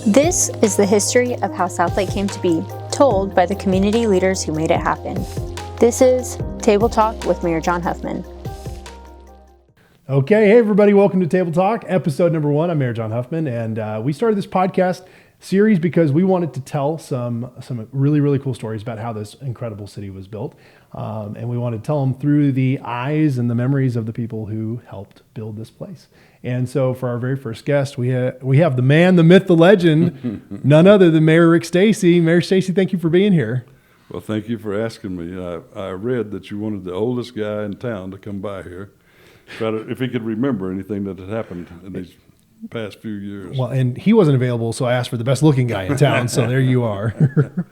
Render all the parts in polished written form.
This is the history of how Southlake came to be, told by the community leaders who made it happen. This is Table Talk with Mayor John Huffman. Okay, hey everybody, welcome to Table Talk, episode number 1. I'm Mayor John Huffman, and we started this podcast series because we wanted to tell some really cool stories about how this incredible city was built, and we wanted to tell them through the eyes and the memories of the people who helped build this place. And so for our very first guest, we have the man, the myth, the legend, none other than Mayor Rick Stacy. Mayor Stacy, thank you for being here. Well, thank you for asking me. I read that you wanted the oldest guy in town to come by here, if he could remember anything that had happened in these past few years. Well, and he wasn't available, so I asked for the best looking guy in town, so there you are.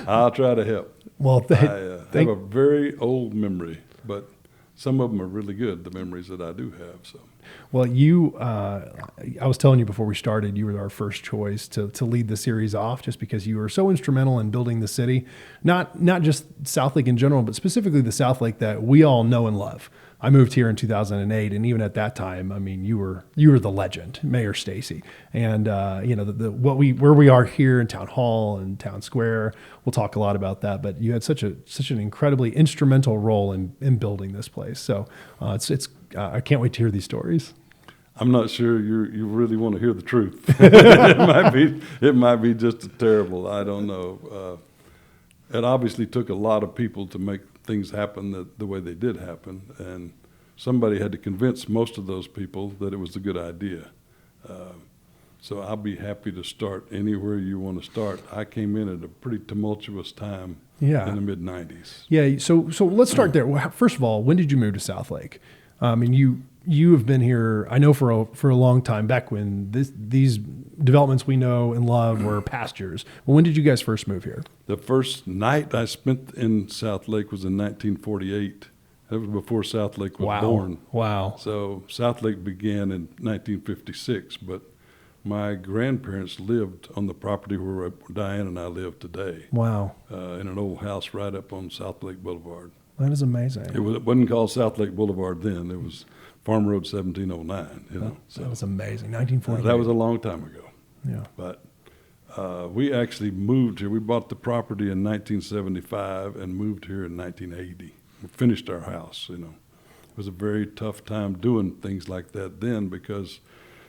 I'll try to help. Well, I have a very old memory, but some of them are really good, the memories that I do have. So. Well, I was telling you before we started, you were our first choice to lead the series off, just because you were so instrumental in building the city, not just Southlake in general, but specifically the Southlake that we all know and love. I moved here in 2008, and even at that time, I mean, you were the legend, Mayor Stacy, and where we are here in Town Hall and Town Square. We'll talk a lot about that, but you had such an incredibly instrumental role in building this place. So I can't wait to hear these stories. I'm not sure you really want to hear the truth. It might be just terrible. I don't know. It obviously took a lot of people to make things happen the way they did happen, and somebody had to convince most of those people that it was a good idea. So I'll be happy to start anywhere you want to start. I came in at a pretty tumultuous time in the mid-'90s. Yeah, so let's start there. First of all, when did you move to Southlake? I mean, you have been here, I know, for a long time, back when these developments we know and love were pastures. Well, when did you guys first move here? The first night I spent in Southlake was in 1948. That was before Southlake was born. Wow. So Southlake began in 1956, but my grandparents lived on the property where Diane and I live today. Wow. In an old house right up on Southlake Boulevard. That is amazing. It wasn't called Southlake Boulevard then. It was Farm Road 1709. That was amazing. 1948. That was a long time ago. Yeah. But we actually moved here. We bought the property in 1975 and moved here in 1980. We finished our house. It was a very tough time doing things like that then, because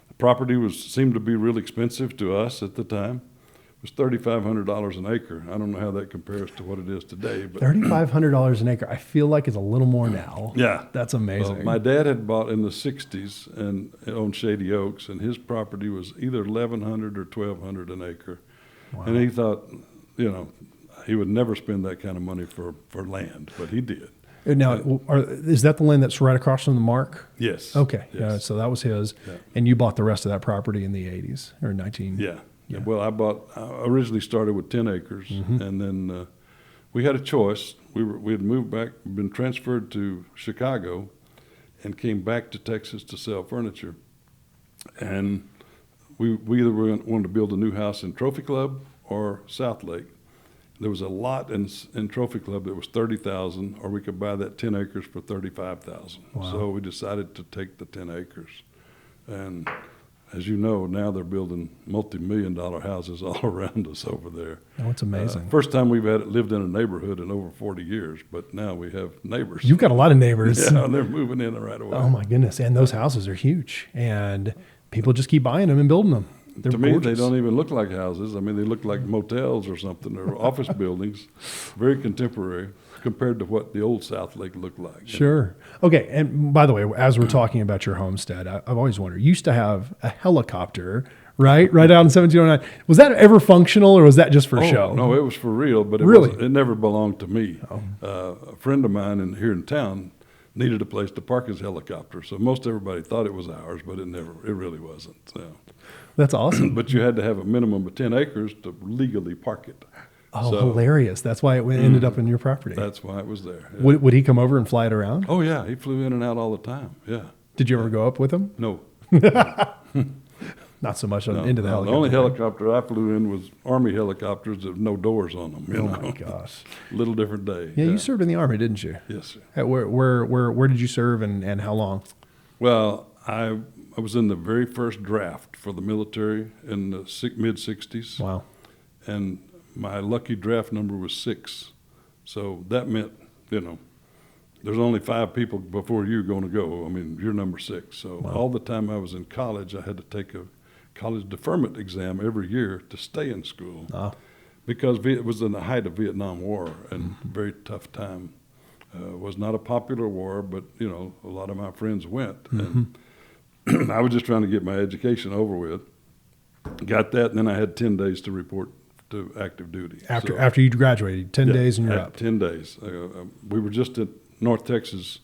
the property seemed to be really expensive to us at the time. It was $3,500 an acre. I don't know how that compares to what it is today. But $3,500 an acre, I feel like, is a little more now. Yeah. That's amazing. Well, my dad had bought in the 60s and on Shady Oaks, and his property was either $1,100 or $1,200 an acre. Wow. And he thought, he would never spend that kind of money for land, but he did. Now, is that the land that's right across from the Mark? Yes. Okay. Yes. Yeah, so that was his. Yeah. And you bought the rest of that property in the 80s or 19? Yeah. Well, I originally started with 10 acres, and then we had a choice. We had moved back, been transferred to Chicago, and came back to Texas to sell furniture. And we either wanted to build a new house in Trophy Club or Southlake. There was a lot in Trophy Club that was $30,000, or we could buy that 10 acres for $35,000. Wow. So we decided to take the 10 acres, and as you know, now they're building multi-million-dollar houses all around us over there. Oh, it's amazing. First time we've lived in a neighborhood in over 40 years, but now we have neighbors. You've got a lot of neighbors. Yeah, they're moving in right away. Oh, my goodness. And those houses are huge. And people just keep buying them and building them. They're to me, gorgeous. they don't even look like houses. I mean, they look like motels or something, or office buildings, very contemporary compared to what the old Southlake looked like. Sure. Okay, and by the way, as we're talking about your homestead, I've always wondered, you used to have a helicopter, right out in 1709. Was that ever functional, or was that just for show? No, it was for real, but it never belonged to me. Oh. A friend of mine here in town needed a place to park his helicopter, so most everybody thought it was ours, but it really wasn't. So. That's awesome. But you had to have a minimum of 10 acres to legally park it. Oh, so, hilarious. That's why it ended up in your property. That's why it was there. Yeah. Would he come over and fly it around? Oh, yeah. He flew in and out all the time. Yeah. Did you ever go up with him? No. Not so much into the helicopter. The only helicopter I flew in was Army helicopters with no doors on them. Oh, my gosh. Little different day. Yeah, you served in the Army, didn't you? Yes, sir. Where did you serve and how long? Well, I I was in the very first draft for the military in the mid-'60s. Wow. And my lucky draft number was 6. So that meant, there's only 5 people before you're going to go. I mean, you're number 6. So all the time I was in college, I had to take a college deferment exam every year to stay in school. Because it was in the height of Vietnam War and very tough time. Was not a popular war, but, a lot of my friends went. And I was just trying to get my education over with. Got that, and then I had 10 days to report to active duty. After you graduated, 10 days and you're up. 10 days. We were just at North Texas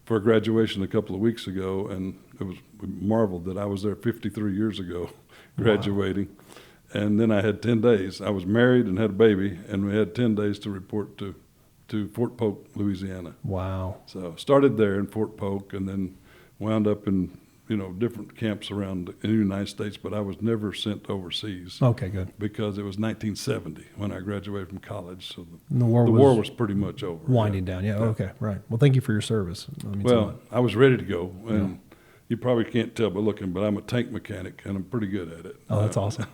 for a graduation a couple of weeks ago, and we marveled that I was there 53 years ago graduating. Wow. And then I had 10 days. I was married and had a baby, and we had 10 days to report to Fort Polk, Louisiana. Wow. So started there in Fort Polk and then wound up in different camps around in the United States, but I was never sent overseas. Okay, good. Because it was 1970 when I graduated from college, so the war was pretty much over. Winding down, yeah. Okay, right. Well, thank you for your service. I was ready to go, and you probably can't tell by looking, but I'm a tank mechanic, and I'm pretty good at it. Oh, that's awesome.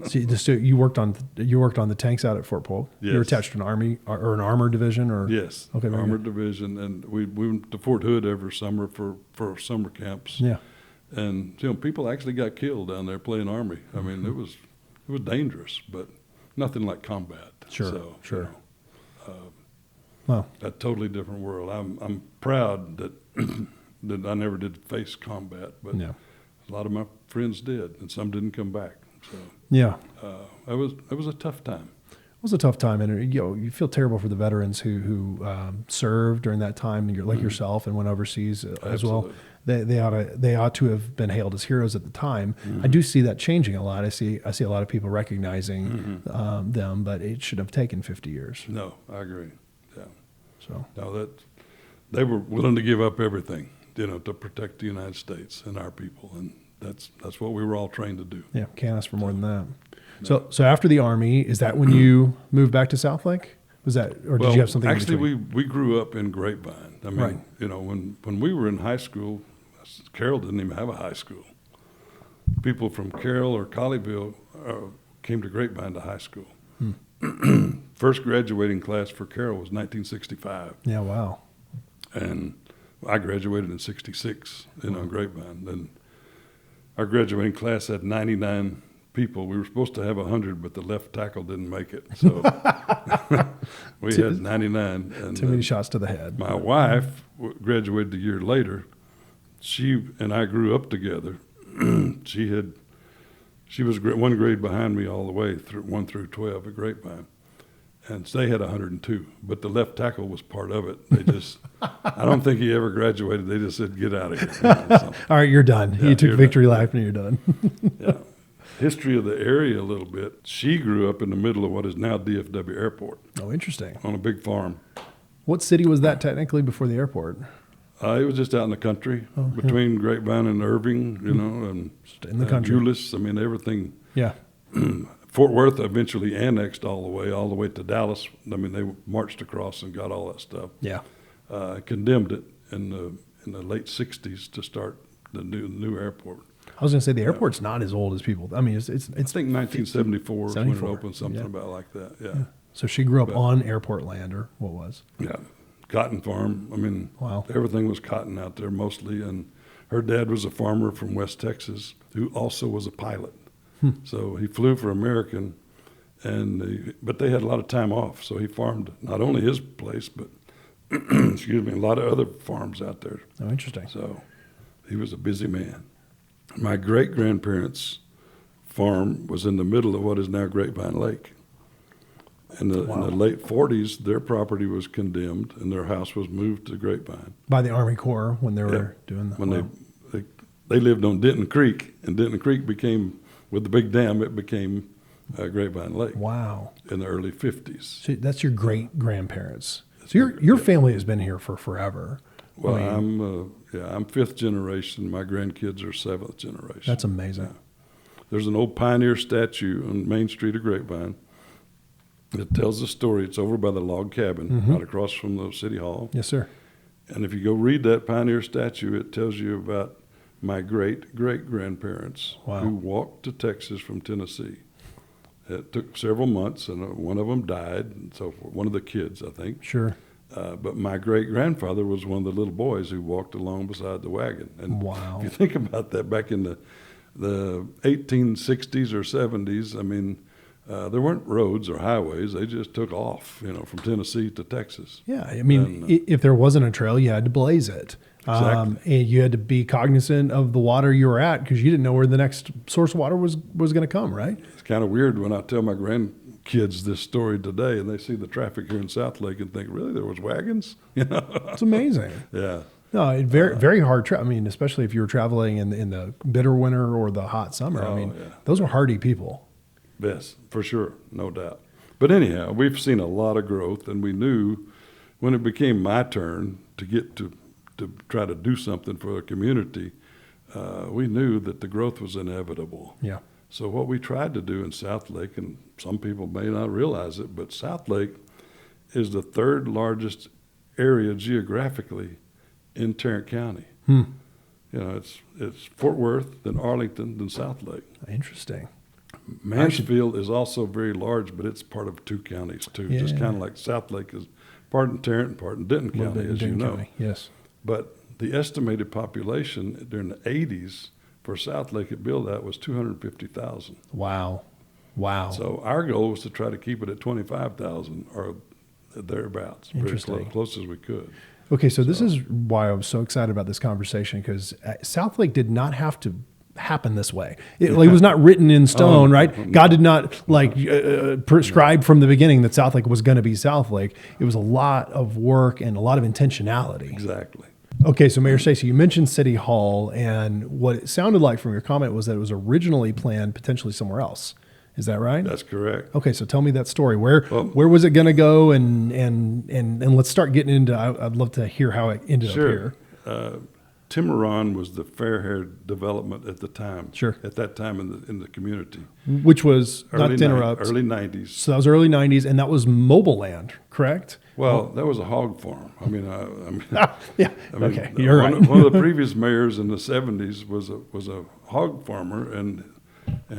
So you worked on the tanks out at Fort Polk? Yes. You were attached to an Army or an armored division? Or Yes, okay, armored division, and we went to Fort Hood every summer for summer camps. Yeah. And people actually got killed down there playing Army. I mean, it was dangerous, but nothing like combat. Sure, so, sure. Wow. A totally different world. I'm proud that that I never did face combat, but a lot of my friends did, and some didn't come back. So it was a tough time. It was a tough time, and you feel terrible for the veterans who served during that time, and like yourself, and went overseas as well. They ought to have been hailed as heroes at the time. I do see that changing a lot. I see a lot of people recognizing them, but it should have taken 50 years. No, I agree. Yeah. So that they were willing to give up everything, to protect the United States and our people, and that's what we were all trained to do. Yeah, can't ask for more than that. No. So after the Army, is that when you moved back to Southlake? Was that, or did you have something? Actually, we grew up in Grapevine. I mean, right. When we were in high school, Carroll didn't even have a high school. People from Carroll or Colleyville came to Grapevine to high school. First graduating class for Carroll was 1965. Yeah, wow. And I graduated in 66, Grapevine. And our graduating class had 99 people. We were supposed to have 100, but the left tackle didn't make it. So we had 99. And, too many shots to the head. My wife graduated a year later. She and I grew up together. She was one grade behind me all the way through 1 through 12 at Grapevine. And they had 102, but the left tackle was part of it. They just, I don't think he ever graduated. They just said, "Get out of here." So, all right, you're done. Yeah, you took victory lap and you're done. Yeah. History of the area a little bit. She grew up in the middle of what is now DFW Airport. Oh, interesting. On a big farm. What city was that technically before the airport? It was just out in the country, between Grapevine and Irving, and just in the country. Euless. I mean, everything. Yeah. Fort Worth eventually annexed all the way to Dallas. I mean, they marched across and got all that stuff. Yeah. Condemned it in the late '60s to start the new airport. I was going to say the airport's not as old as people. I mean, it's I think 1974 is when it opened, something about like that. Yeah. So she grew up on airport land, or what was? Yeah. Cotton farm. I mean, wow. Everything was cotton out there mostly, and her dad was a farmer from West Texas who also was a pilot. So he flew for American, but they had a lot of time off, so he farmed not only his place, but a lot of other farms out there. Oh, interesting. So he was a busy man. My great-grandparents' farm was in the middle of what is now Grapevine Lake. In the late 40s, their property was condemned, and their house was moved to Grapevine. By the Army Corps when they were doing that? When they lived on Denton Creek, and Denton Creek became, with the big dam, it became Grapevine Lake. Wow. In the early 50s. So that's your great-grandparents. So your family has been here for forever. Well, I'm fifth generation. My grandkids are seventh generation. That's amazing. Yeah. There's an old pioneer statue on Main Street of Grapevine. It tells the story. It's over by the log cabin, right across from the city hall. Yes, sir. And if you go read that pioneer statue, it tells you about my great-great-grandparents Wow. who walked to Texas from Tennessee. It took several months, and one of them died, and so forth. One of the kids, I think. Sure. But my great-grandfather was one of the little boys who walked along beside the wagon. And Wow. if you think about that, back in the 1860s or 70s, I mean, there weren't roads or highways. They just took off, from Tennessee to Texas. Yeah, I mean, And, if there wasn't a trail, you had to blaze it. Exactly. And you had to be cognizant of the water you were at because you didn't know where the next source of water was going to come, right? It's kind of weird when I tell my grandkids this story today, and they see the traffic here in Southlake and think, "Really, there was wagons?" It's amazing. Yeah. No, very hard. I mean, especially if you were traveling in the bitter winter or the hot summer. I mean, yeah. those were hardy people. Yes, for sure, no doubt. But anyhow, we've seen a lot of growth, and we knew when it became my turn to get to try to do something for the community, we knew that the growth was inevitable. Yeah. So what we tried to do in Southlake, and some people may not realize it, but Southlake is the third largest area geographically in Tarrant County. It's Fort Worth, then Arlington, then Southlake. Interesting. Mansfield is also very large, but it's part of two counties too. Yeah. Just kind of like Southlake is part in Tarrant and part in Denton A little County, bit in as you Denton know. County, yes. But the estimated population during the 80s for Southlake at build-out was 250,000. Wow. So our goal was to try to keep it at 25,000 or thereabouts, very Interesting. close as we could. Okay, so this is why I was so excited about this conversation because Southlake did not have to happen this way. It was not written in stone, right? no. God did not prescribe from the beginning that Southlake was going to be Southlake. It was a lot of work and a lot of intentionality. Exactly. Okay, so Mayor Stacy, you mentioned City Hall, and what it sounded like from your comment was that it was originally planned potentially somewhere else. Is that right? That's correct. Okay, so tell me that story. Where was it going to go, and let's start getting into. I'd love to hear how it ended up here. Tiburon was the fair-haired development at the time. Sure. At that time in the community. Which was not to interrupt. Early 90s. So that was early '90s, and that was mobile land, correct? Well, that was a hog farm. I mean, Yeah. I mean, Okay, you're right. One of the previous mayors in the 70s was a hog farmer, and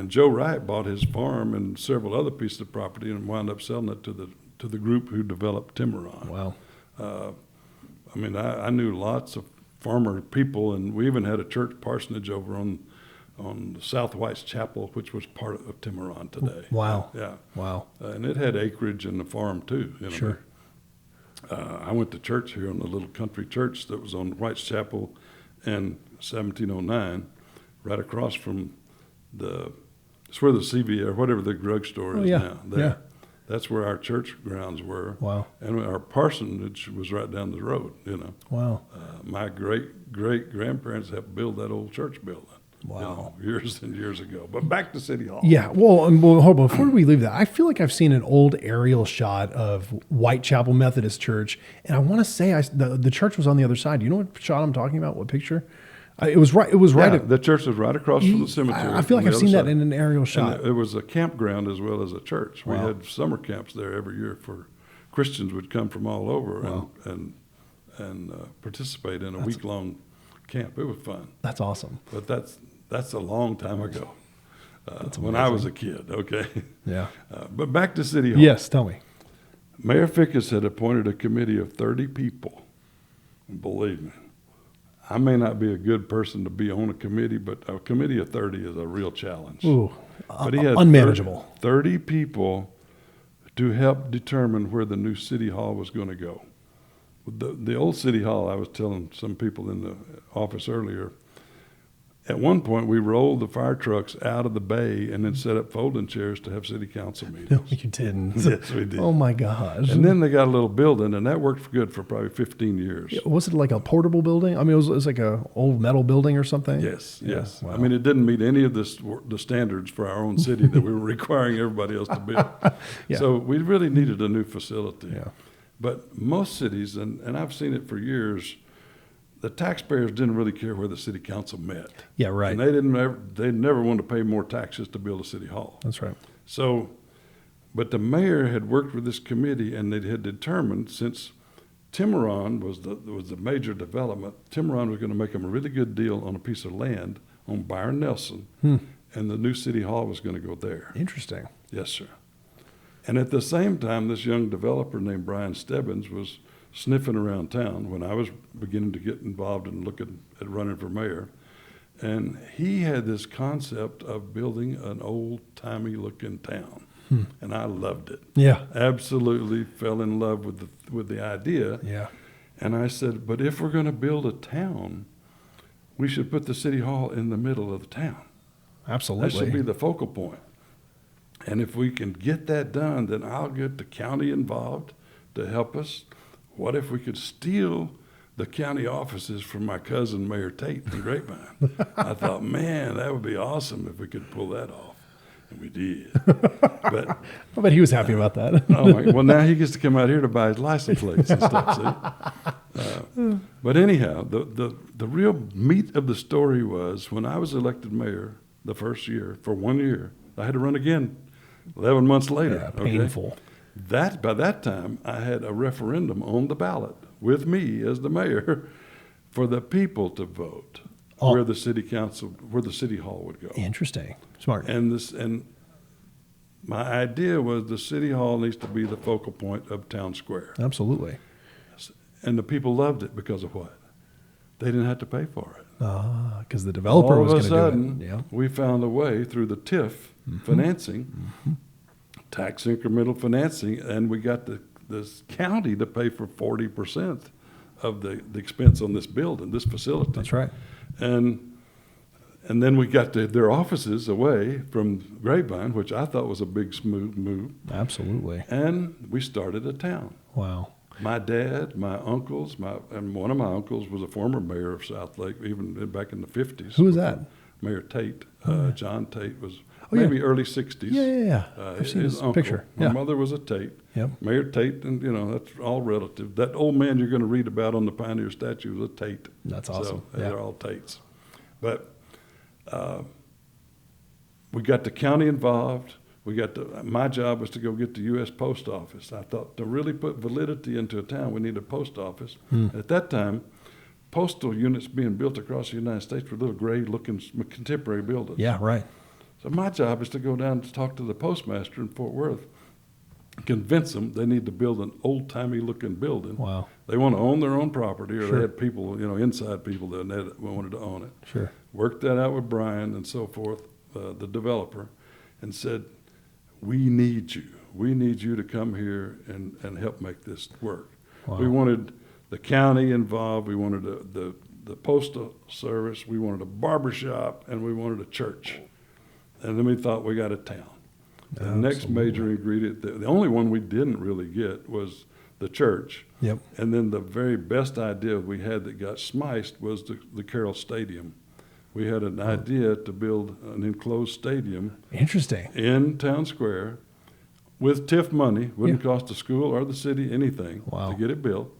Joe Wright bought his farm and several other pieces of property and wound up selling it to the group who developed Tiburon. Wow. I mean, I knew lots of farmer people, and we even had a church parsonage over on the South White's Chapel, which was part of Tiburon today. Wow. Yeah. Wow. And it had acreage in the farm too. Sure. I went to church here in a little country church that was on White's Chapel in 1709, right across from it's where the CVS or whatever the drugstore is now. There. Yeah. That's where our church grounds were. Wow. And our parsonage was right down the road, Wow. My great-great-grandparents helped build that old church building. Wow. Years and years ago. But back to City Hall. Yeah. Well, hold on. Before we leave that, I feel like I've seen an old aerial shot of Whitechapel Methodist Church, and I want to say the church was on the other side. Do you know what shot I'm talking about? What picture? It was right. It was right. Yeah, the church was right across from the cemetery. I feel like on I've the seen other that side. in an aerial shot. And it was a campground as well as a church. We Wow. had summer camps there every year for Christians would come from all over Wow. and participate in a week-long camp. It was fun. That's awesome. But that's a long time ago. When I was a kid, okay? Yeah. But back to City Hall. Yes. Tell me. Mayor Fickus had appointed a committee of 30 people. And believe me, I may not be a good person to be on a committee, but a committee of 30 is a real challenge. Ooh. But he had Unmanageable. 30 people to help determine where the new City Hall was going to go. The old City Hall, I was telling some people in the office earlier, at one point we rolled the fire trucks out of the bay and then set up folding chairs to have city council meetings. No, you didn't. Yes, we did. Oh my gosh. And then they got a little building, and that worked good for probably 15 years. Was it like a portable building? I mean, it was like a old metal building or something? Yes, Yeah, yes. wow. I mean, it didn't meet any of the standards for our own city that we were requiring everybody else to build. Yeah. So we really needed a new facility. Yeah. But most cities, and I've seen it for years, the taxpayers didn't really care where the city council met. Yeah, right. And they never wanted to pay more taxes to build a city hall. That's right. So, but the mayor had worked with this committee, and they had determined, since Tiburon was the major development. Tiburon was going to make them a really good deal on a piece of land on Byron Nelson, and the new city hall was going to go there. Interesting. Yes, sir. And at the same time, this young developer named Brian Stebbins was sniffing around town when I was beginning to get involved in looking at running for mayor. And he had this concept of building an old-timey looking town. And I loved it. Yeah. Absolutely fell in love with the idea. Yeah. And I said, but if we're going to build a town, we should put the city hall in the middle of the town. Absolutely. That should be the focal point. And if we can get that done, then I'll get the county involved to help us. What if we could steal the county offices from my cousin, Mayor Tate in Grapevine? I thought, man, that would be awesome if we could pull that off. And we did. But I bet he was happy about that. well, now he gets to come out here to buy his license plates and stuff, see? But anyhow, the real meat of the story was when I was elected mayor the first year, for 1 year, I had to run again 11 months later. Yeah, painful. Okay? By that time, I had a referendum on the ballot with me as the mayor for the people to vote where the city hall would go. Interesting. Smart. And my idea was the city hall needs to be the focal point of Town Square. Absolutely. And the people loved it because of what? They didn't have to pay for it. Because the developer was going to do it. All of a sudden, we found a way through the TIF financing, tax incremental financing, and we got the county to pay for 40% of the expense on this building, this facility. That's right. And then we got their offices away from Grapevine, which I thought was a big smooth move. Absolutely. And we started a town. Wow. My dad, my uncles, and one of my uncles was a former mayor of Southlake, even back in the 50s. Who was that? Mayor Tate. John Tate was yeah. maybe early 60s. Yeah. I've seen his uncle. picture. My mother was a Tate. Yep. Mayor Tate, and that's all relative. That old man you're going to read about on the Pioneer statue was a Tate. That's awesome. So they're all Tates. But we got the county involved. My job was to go get the U.S. Post Office. I thought to really put validity into a town, we need a post office. At that time, postal units being built across the United States were little gray-looking contemporary buildings. Yeah, right. So my job is to go down to talk to the postmaster in Fort Worth, convince them they need to build an old-timey looking building. Wow. They want to own their own property, or Sure. they had people, inside people that wanted to own it. Sure. Worked that out with Brian and so forth, the developer, and said, we need you. We need you to come here and help make this work. Wow. We wanted the county involved. We wanted the postal service. We wanted a barber shop, and we wanted a church. And then we thought we got a town. The next major ingredient, the only one we didn't really get was the church. Yep. And then the very best idea we had that got smiced was the Carroll Stadium. We had an idea to build an enclosed stadium. Interesting. In Town Square with TIF money. Wouldn't cost the school or the city anything to get it built.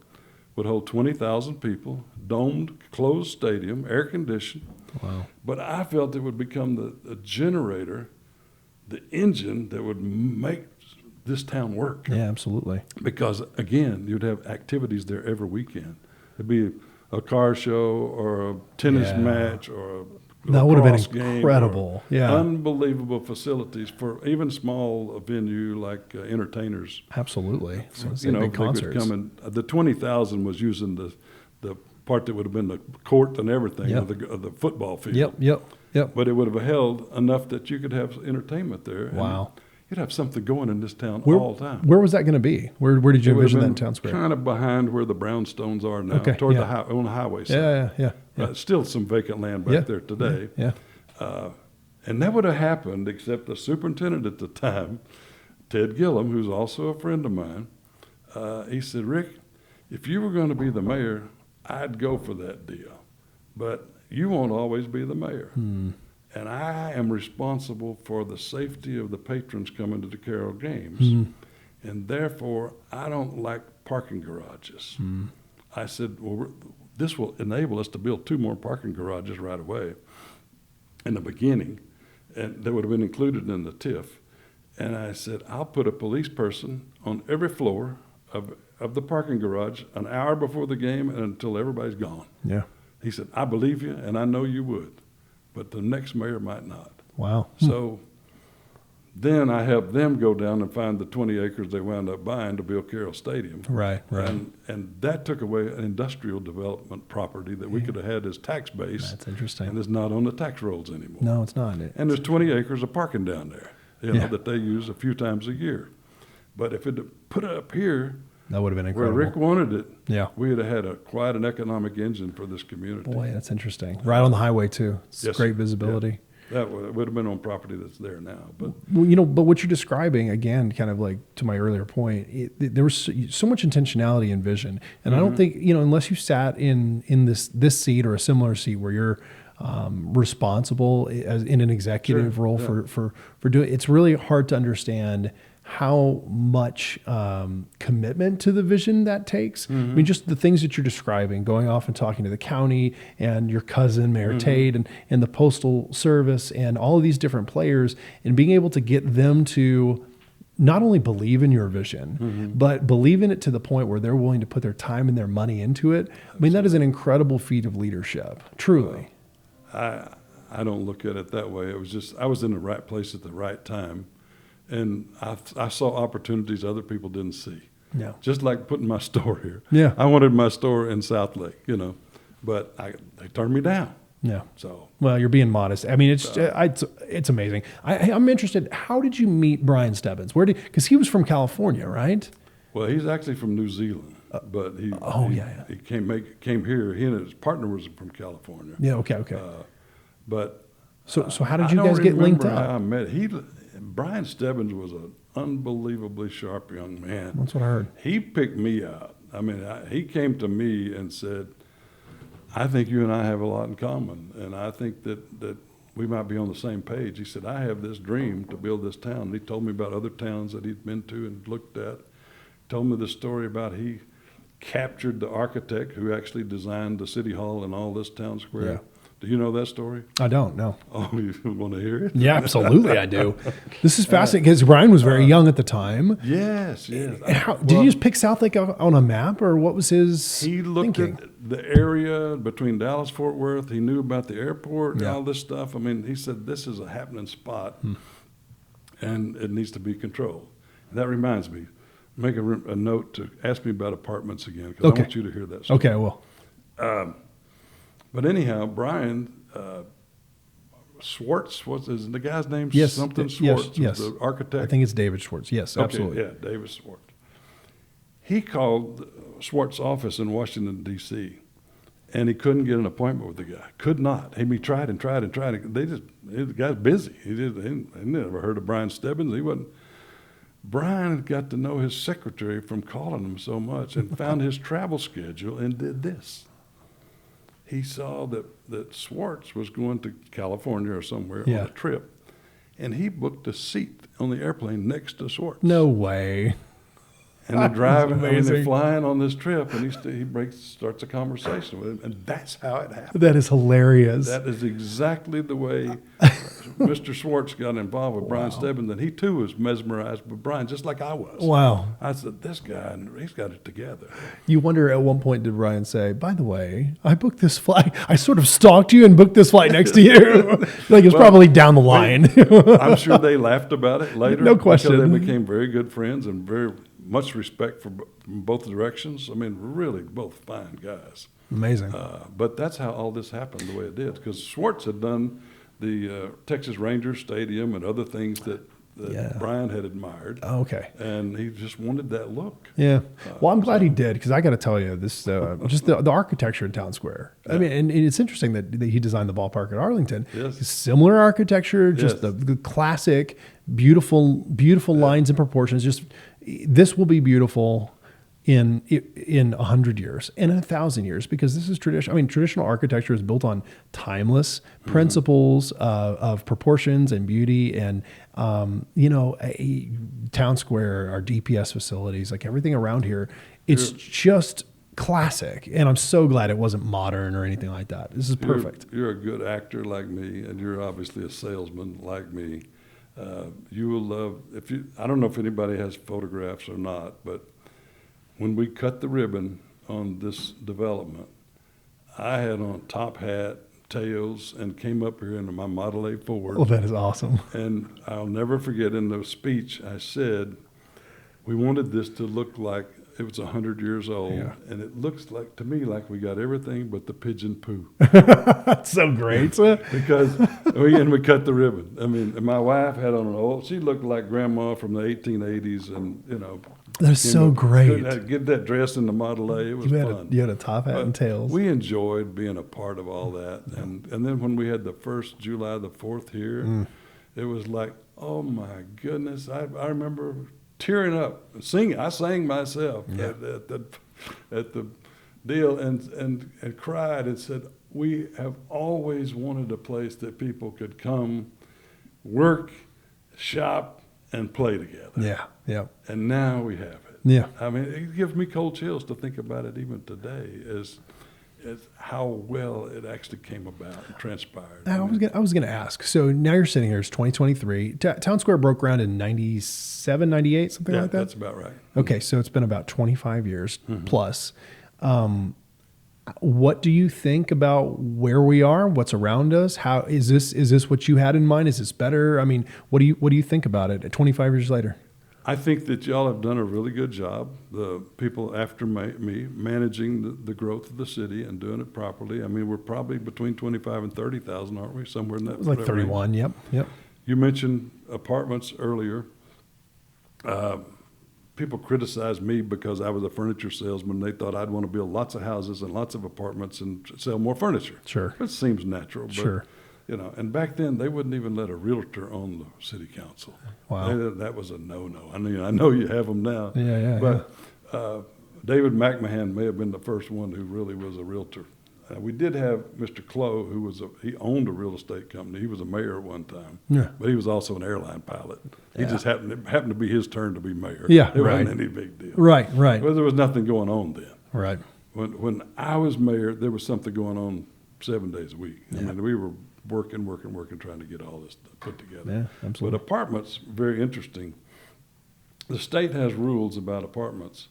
Would hold 20,000 people, domed, closed stadium, air conditioned. Wow. But I felt it would become the generator, the engine that would make this town work. Yeah, absolutely. Because, again, you'd have activities there every weekend. It'd be a car show or a tennis match or a that would have been game, incredible. Yeah. Unbelievable facilities for even small venue like entertainers. Absolutely. So big concerts. They could come in. The 20,000 was using the part that would have been the court and everything of the football field. Yep. But it would have held enough that you could have entertainment there. Wow. You'd have something going in this town all the time. Where was that going to be? Where did you envision that in Town Square? Kind of behind where the brownstones are now, toward on the highway side. Yeah. Still some vacant land back there today. Yeah. And that would have happened, except the superintendent at the time, Ted Gillum, who's also a friend of mine, he said, Rick, if you were going to be the mayor, I'd go for that deal. But you won't always be the mayor. And I am responsible for the safety of the patrons coming to the Carroll games. And therefore, I don't like parking garages. I said, well, this will enable us to build 2 more parking garages right away in the beginning. And that would have been included in the TIF. And I said, I'll put a police person on every floor of of the parking garage an hour before the game and until everybody's gone. Yeah. He said, I believe you, and I know you would, but the next mayor might not. Wow. So then I helped them go down and find the 20 acres they wound up buying to build Carroll Stadium. Right. And that took away an industrial development property that we could have had as tax base. That's interesting. And it's not on the tax rolls anymore. No, it's not. And there's 20 acres of parking down there, that they use a few times a year. But if it had put it up here, that would have been where incredible. Rick wanted it, Yeah. we would have had quite an economic engine for this community. Boy, that's interesting. Right on the highway too. It's Yes. great visibility. That would have been on property that's there now. But Well, but what you're describing, again, kind of like to my earlier point, there was so much intentionality and vision. And I don't think, unless you sat in this seat or a similar seat where you're responsible as in an executive role for doing, it's really hard to understand how much commitment to the vision that takes. I mean, just the things that you're describing, going off and talking to the county and your cousin, Mayor Tate, and the Postal Service and all of these different players, and being able to get them to not only believe in your vision, but believe in it to the point where they're willing to put their time and their money into it. I mean, that is an incredible feat of leadership, truly. I don't look at it that way. It was just, I was in the right place at the right time. And I saw opportunities other people didn't see. Yeah. Just like putting my store here. Yeah. I wanted my store in Southlake, but they turned me down. Yeah. So. Well, you're being modest. I mean, it's amazing. I'm interested. How did you meet Brian Stebbins? Because he was from California, right? Well, he's actually from New Zealand, but he came here. He and his partner was from California. Yeah. Okay. But so how did you guys get linked up? I met Brian Stebbins was an unbelievably sharp young man. That's what I heard. He picked me out. I mean, he came to me and said, I think you and I have a lot in common, and I think that we might be on the same page. He said, I have this dream to build this town. And he told me about other towns that he'd been to and looked at. Told me the story about he captured the architect who actually designed the city hall and all this town square. Yeah. Do you know that story? I don't know. Oh, you want to hear it? Yeah, absolutely, I do. This is fascinating because Brian was very young at the time. Yes. Did he just pick Southlake on a map, or what was his He looked thinking? at the area between Dallas, Fort Worth. He knew about the airport and Yeah. all this stuff. I mean, he said, this is a happening spot, and it needs to be controlled. And that reminds me, make a note to ask me about apartments again, because I want you to hear that story. Okay, well. But anyhow, Brian Schwartz, is the guy's name? Yes, Something yes, Schwartz, yes. the architect. I think it's David Schwartz. Yes, absolutely. Okay, yeah, David Schwartz. He called Schwartz's office in Washington, D.C., and he couldn't get an appointment with the guy. Could not. He tried and tried and tried. The guy's busy. He never heard of Brian Stebbins. He wasn't. Brian got to know his secretary from calling him so much and found his travel schedule and did this. He saw that Schwartz was going to California or somewhere on a trip, and he booked a seat on the airplane next to Schwartz. No way. And they're driving, they're flying on this trip, and he starts a conversation with him, and that's how it happened. That is hilarious. That is exactly the way Mr. Schwartz got involved with Brian Stebbins, and he too was mesmerized by Brian, just like I was. Wow. I said, this guy, he's got it together. You wonder at one point, did Brian say, by the way, I booked this flight. I sort of stalked you and booked this flight next to you. Like it's probably down the line. I'm sure they laughed about it later. No question. Because they became very good friends and very much respect from both directions. I mean, really both fine guys. Amazing. But that's how all this happened the way it did. Because Schwartz had done the Texas Rangers Stadium and other things that Brian had admired. Oh, okay. And he just wanted that look. Yeah. Well, I'm glad he did, because I got to tell you, this just the architecture in Town Square. Yeah. I mean, and it's interesting that he designed the ballpark at Arlington. Yes. Similar architecture, just the classic, beautiful lines and proportions. Just this will be beautiful in 100 years and 1,000 years, because this is tradition. I mean, traditional architecture is built on timeless principles of proportions and beauty, and a Town Square, our DPS facilities, like everything around here, it's just classic. And I'm so glad it wasn't modern or anything like that. This is perfect. You're a good actor like me, and you're obviously a salesman like me. You will love, I don't know if anybody has photographs or not, but when we cut the ribbon on this development, I had on top hat, tails, and came up here in my Model A Ford. Well, that is awesome. And I'll never forget in the speech I said, we wanted this to look like it was 100 years old. Yeah. And it looks like, to me, like we got everything but the pigeon poo. That's so great. Because we cut the ribbon. I mean, and my wife had on an old, she looked like grandma from the 1880s, and, you know. That's so great. Get that dress in the Model A, it was fun. You had a top hat and tails. We enjoyed being a part of all that. Yeah. And then when we had the first July the 4th here, it was like, oh my goodness. I remember tearing up, singing. I sang myself at the deal and cried and said, we have always wanted a place that people could come, work, shop, and play together. Yeah, yeah. And now we have it. Yeah. I mean, it gives me cold chills to think about it even today, as how well it actually came about and transpired. I was gonna ask. So now you're sitting here. It's 2023. Town Square broke ground in 97, 98, something like that? Yeah, that's about right. Okay, so it's been about 25 years plus. What do you think about where we are? What's around us? How is this what you had in mind? Is this better? I mean, what do you think about it 25 years later? I think that y'all have done a really good job. The people after me managing the growth of the city and doing it properly. I mean, we're probably between 25 and 30,000, aren't we? Somewhere in that. It was like 31. Range. Yep. You mentioned apartments earlier. People criticized me because I was a furniture salesman. They thought I'd want to build lots of houses and lots of apartments and sell more furniture. Sure. It seems natural. But, sure. You know, and back then they wouldn't even let a realtor on the city council. Wow. That was a no-no. I mean, I know you have them now. Yeah. But David McMahon may have been the first one who really was a realtor. We did have Mr. Clough, who he owned a real estate company. He was a mayor at one time. Yeah. But he was also an airline pilot. He just happened to be his turn to be mayor. Yeah, it right. wasn't any big deal. Right. But there was nothing going on then. Right. When I was mayor, there was something going on 7 days a week. Yeah. I mean, we were working, trying to get all this put together. Yeah, absolutely. But apartments, very interesting. The state has rules about apartments,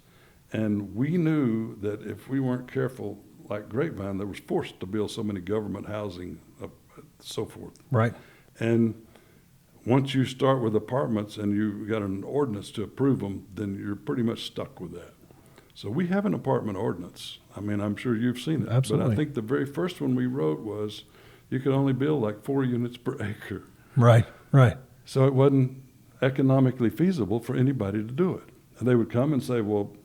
and we knew that if we weren't careful, like Grapevine, that was forced to build so many government housing, so forth. Right. And once you start with apartments and you got an ordinance to approve them, then you're pretty much stuck with that. So we have an apartment ordinance. I mean, I'm sure you've seen it. Absolutely. But I think the very first one we wrote was you could only build like 4 units per acre. Right. So it wasn't economically feasible for anybody to do it. And they would come and say, well,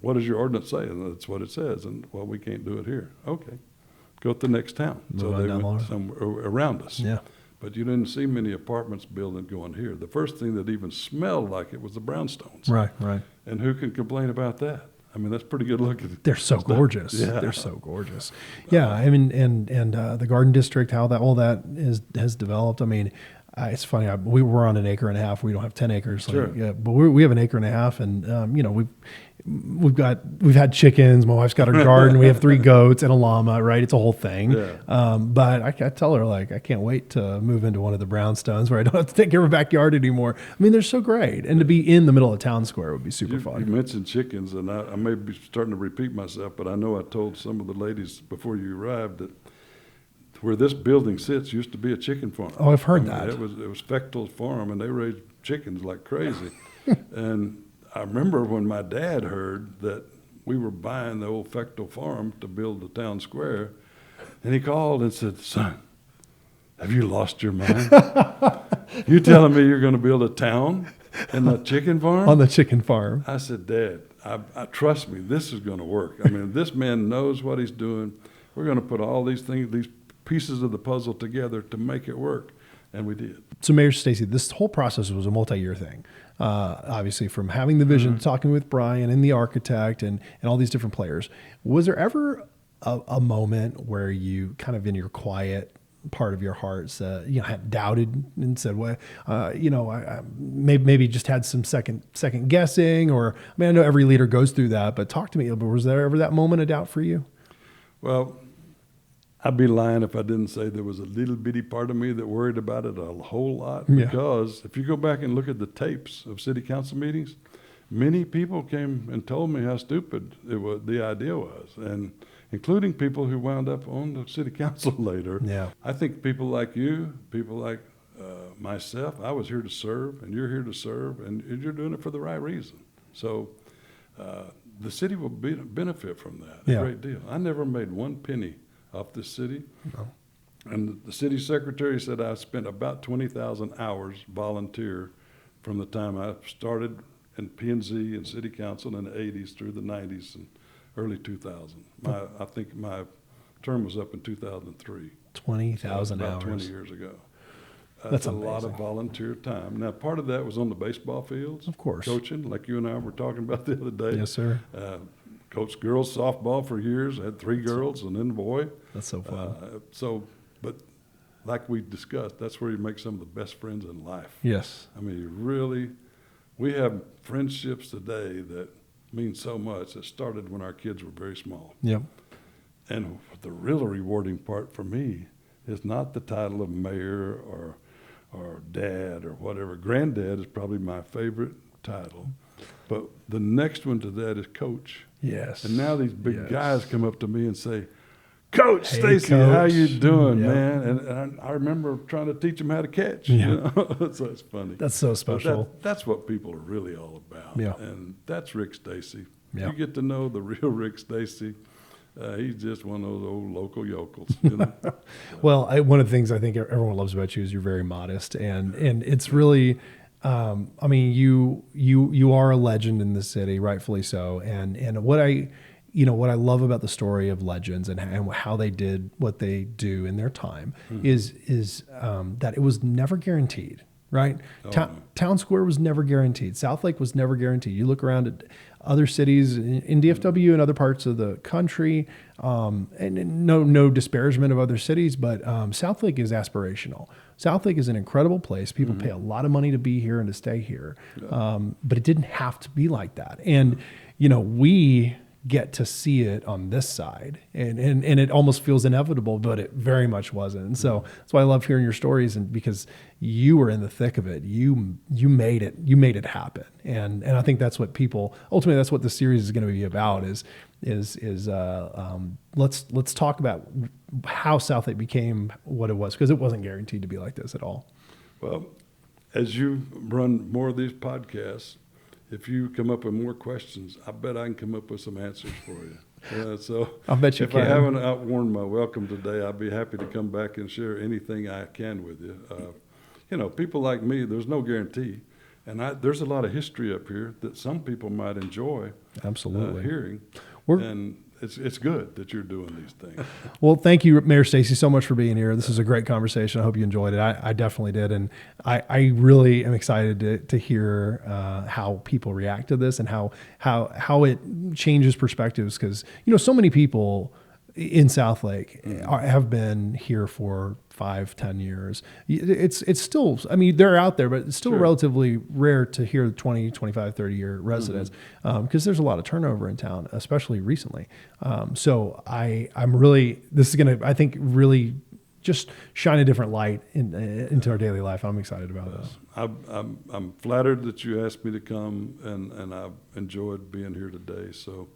what does your ordinance say? And that's what it says. And, well, we can't do it here. Okay. Go to the next town. So they went somewhere around us. Yeah. But you didn't see many apartments building going here. The first thing that even smelled like it was the brownstones. Right. And who can complain about that? I mean, that's pretty good looking. They're so gorgeous. Yeah. They're so gorgeous. Yeah. I mean, and the Garden District, how all that has developed. I mean, it's funny. We were on an acre and a half. We don't have 10 acres. Sure. But we have an acre and a half, and we've had chickens. My wife's got her garden. We have 3 goats and a llama. Right, it's a whole thing. Yeah. But I tell her, like, I can't wait to move into one of the brownstones where I don't have to take care of a backyard anymore. I mean, they're so great, and to be in the middle of Town Square would be super fun. You mentioned chickens, and I may be starting to repeat myself, but I know I told some of the ladies before you arrived that where this building sits used to be a chicken farm. Oh, I've heard that. It was Fechtel's farm, and they raised chickens like crazy. And I remember when my dad heard that we were buying the old Fechtel farm to build the Town Square, and he called and said, "Son, have you lost your mind? You telling me you're going to build a town in the chicken farm?" On the chicken farm. I said, "Dad, I trust me, this is going to work. I mean, this man knows what he's doing. We're going to put all these things, these pieces of the puzzle together to make it work." And we did. So Mayor Stacy, this whole process was a multi-year thing. Obviously, from having the vision, talking with Brian and the architect and all these different players. Was there ever a moment where you kind of in your quiet part of your heart had doubted and said, well, I maybe just had some second guessing, or, I mean, I know every leader goes through that, but talk to me. But was there ever that moment of doubt for you? Well, I'd be lying if I didn't say there was a little bitty part of me that worried about it a whole lot. Because if you go back and look at the tapes of city council meetings, many people came and told me how stupid the idea was, and including people who wound up on the city council later. Yeah. I think people like you, people like myself, I was here to serve, and you're here to serve, and you're doing it for the right reason. So the city will benefit from that a great deal. I never made one penny off this city. No. And the city secretary said I spent about 20,000 hours volunteer from the time I started in P&Z and city council in the 80s through the 90s and early 2000. I think my term was up in 2003. 20,000 hours. About 20 years ago. That's a amazing. lot of volunteer time. Now, part of that was on the baseball fields. Of course. Coaching, like you and I were talking about the other day. Yes, sir. Coached girls softball for years. I had 3 girls and then a boy. That's so fun. But like we discussed, that's where you make some of the best friends in life. Yes. I mean, we have friendships today that mean so much that started when our kids were very small. Yep. And the really rewarding part for me is not the title of mayor or dad or whatever. Granddad is probably my favorite title. But the next one to that is coach. Yes. And now these big guys come up to me and say, Coach Stacy, Coach. how you doing, Yep. man? And I remember trying to teach them how to catch. Yeah. You know? So it's funny. That's so special. That's what people are really all about. Yeah. And that's Rick Stacy. Yeah. You get to know the real Rick Stacy. He's just one of those old local yokels. You know? Well, one of the things I think everyone loves about you is you're very modest, and it's really, I mean, you are a legend in the city, rightfully so. And what I love about the story of legends and how they did what they do in their time is that it was never guaranteed. Right? Town Square was never guaranteed. Southlake was never guaranteed. You look around at other cities in DFW and other parts of the country, and no disparagement of other cities, but Southlake is aspirational. Southlake is an incredible place. People pay a lot of money to be here and to stay here, but it didn't have to be like that. And we get to see it on this side, and it almost feels inevitable, but it very much wasn't. And so that's why I love hearing your stories, and because you were in the thick of it, you made it happen. And I think that's what ultimately that's what the series is going to be about is let's talk about how Southlake became what it was, because it wasn't guaranteed to be like this at all. Well, as you run more of these podcasts, if you come up with more questions, I bet I can come up with some answers for you. So I bet you if can. I haven't outworn my welcome today, I'd be happy to come back and share anything I can with you. People like me, there's no guarantee. And there's a lot of history up here that some people might enjoy Absolutely. Hearing. And it's good that you're doing these things. Well, thank you, Mayor Stacy, so much for being here. This is a great conversation. I hope you enjoyed it. I definitely did. And I really am excited to hear how people react to this and how it changes perspectives. Because, so many people in Southlake have been here for 5-10 years. It's still, they're out there, but it's still relatively rare to hear 20, 25, 30-year residents because there's a lot of turnover in town, especially recently. So this is going to, I think, really just shine a different light into our daily life. I'm excited about this. I'm flattered that you asked me to come, and I've enjoyed being here today. So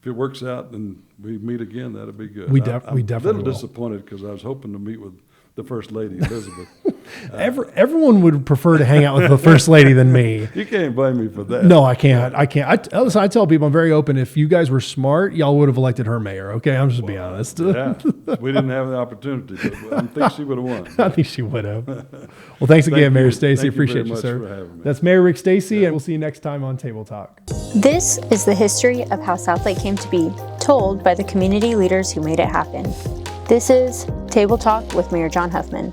if it works out and we meet again, that'll be good. We I'm definitely a little will. disappointed because I was hoping to meet with the First Lady, Elizabeth. Everyone would prefer to hang out with the First Lady than me. You can't blame me for that. No, I can't. Listen, I tell people I'm very open. If you guys were smart, y'all would have elected her mayor. Okay, I'm just being honest. Yeah, we didn't have the opportunity, but I think she would have won. I think she would have. Well, thanks again, Mayor Stacy. Appreciate you, sir. For having me. That's Mayor Rick Stacy, and we'll see you next time on Table Talk. This is the history of how Southlake came to be, told by the community leaders who made it happen. This is Table Talk with Mayor John Huffman.